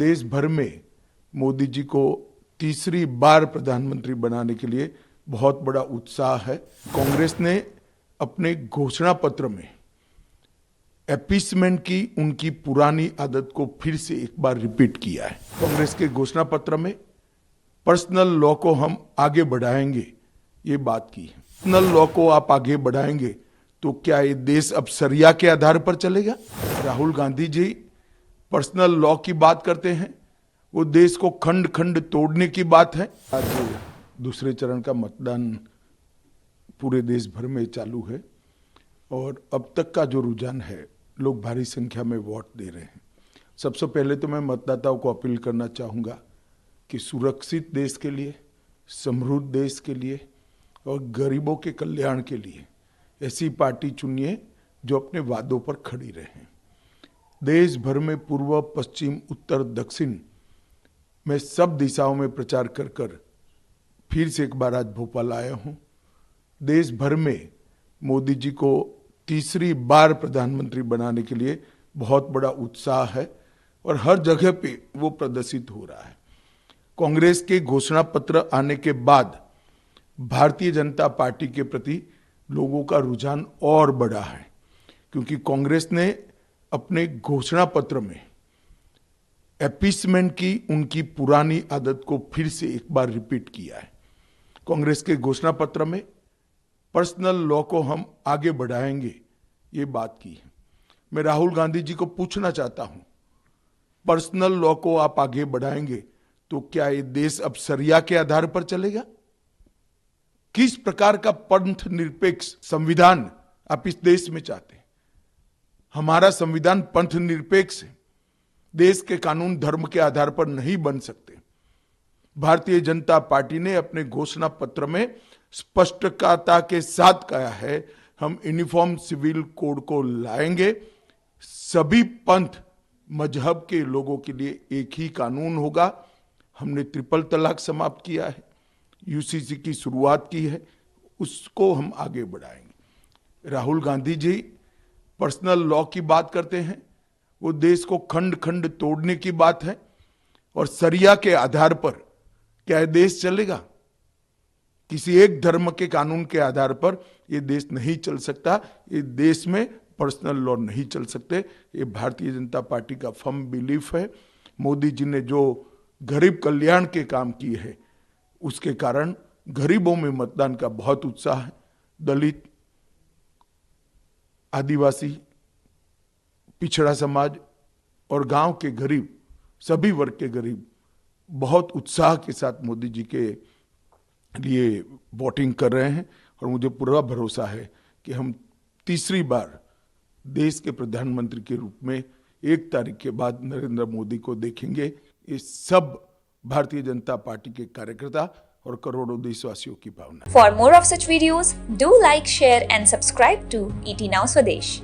देश भर में मोदी जी को तीसरी बार प्रधानमंत्री बनाने के लिए बहुत बड़ा उत्साह है। कांग्रेस ने अपने घोषणा पत्र में अपीसमेंट की उनकी पुरानी आदत को फिर से एक बार रिपीट किया है। कांग्रेस के घोषणा पत्र में पर्सनल लॉ को हम आगे बढ़ाएंगे, ये बात की है। पर्सनल लॉ को आप आगे बढ़ाएंगे तो क्या ये देश अब शरिया के आधार पर चलेगा? राहुल गांधी जी पर्सनल लॉ की बात करते हैं, वो देश को खंड खंड तोड़ने की बात है। आज दूसरे चरण का मतदान पूरे देश भर में चालू है और अब तक का जो रुझान है, लोग भारी संख्या में वोट दे रहे हैं। सबसे पहले तो मैं मतदाताओं को अपील करना चाहूँगा कि सुरक्षित देश के लिए, समृद्ध देश के लिए और गरीबों के कल्याण के लिए ऐसी पार्टी चुनिए जो अपने वादों पर खड़ी रहे। देश भर में पूर्व, पश्चिम, उत्तर, दक्षिण में सब दिशाओं में प्रचार कर कर फिर से एक बार आज भोपाल आया हूँ। देश भर में मोदी जी को तीसरी बार प्रधानमंत्री बनाने के लिए बहुत बड़ा उत्साह है और हर जगह पे वो प्रदर्शित हो रहा है। कांग्रेस के घोषणा पत्र आने के बाद भारतीय जनता पार्टी के प्रति लोगों का रुझान और बढ़ा है, क्योंकि कांग्रेस ने अपने घोषणा पत्र में अपीसमेंट की उनकी पुरानी आदत को फिर से एक बार रिपीट किया है। कांग्रेस के घोषणा पत्र में पर्सनल लॉ को हम आगे बढ़ाएंगे, ये बात की है। मैं राहुल गांधी जी को पूछना चाहता हूं, पर्सनल लॉ को आप आगे बढ़ाएंगे तो क्या ये देश अब शरिया के आधार पर चलेगा? किस प्रकार का पंथ निरपेक्ष संविधान आप इस देश में चाहते हैं? हमारा संविधान पंथ निरपेक्ष है। देश के कानून धर्म के आधार पर नहीं बन सकते। भारतीय जनता पार्टी ने अपने घोषणा पत्र में स्पष्टता के साथ कहा है, हम यूनिफॉर्म सिविल कोड को लाएंगे। सभी पंथ मजहब के लोगों के लिए एक ही कानून होगा। हमने ट्रिपल तलाक समाप्त किया है, यूसीसी की शुरुआत की है, उसको हम आगे बढ़ाएंगे। राहुल गांधी जी पर्सनल लॉ की बात करते हैं, वो देश को खंड खंड तोड़ने की बात है और शरिया के आधार पर क्या ये देश चलेगा? किसी एक धर्म के कानून के आधार पर ये देश नहीं चल सकता। ये देश में पर्सनल लॉ नहीं चल सकते। ये भारतीय जनता पार्टी का फर्म बिलीफ है। मोदी जी ने जो गरीब कल्याण के काम किए हैं, उसके कारण गरीबों में मतदान का बहुत उत्साह है। दलित, आदिवासी, पिछड़ा समाज और गांव के गरीब, सभी वर्ग के गरीब बहुत उत्साह के साथ मोदी जी के लिए वोटिंग कर रहे हैं और मुझे पूरा भरोसा है कि हम तीसरी बार देश के प्रधानमंत्री के रूप में 1 तारीख के बाद नरेंद्र मोदी को देखेंगे। ये सब भारतीय जनता पार्टी के कार्यकर्ता और करोड़ों देशवासियों की भावना। For more of such videos, do like, share and subscribe to ET Now Swadesh.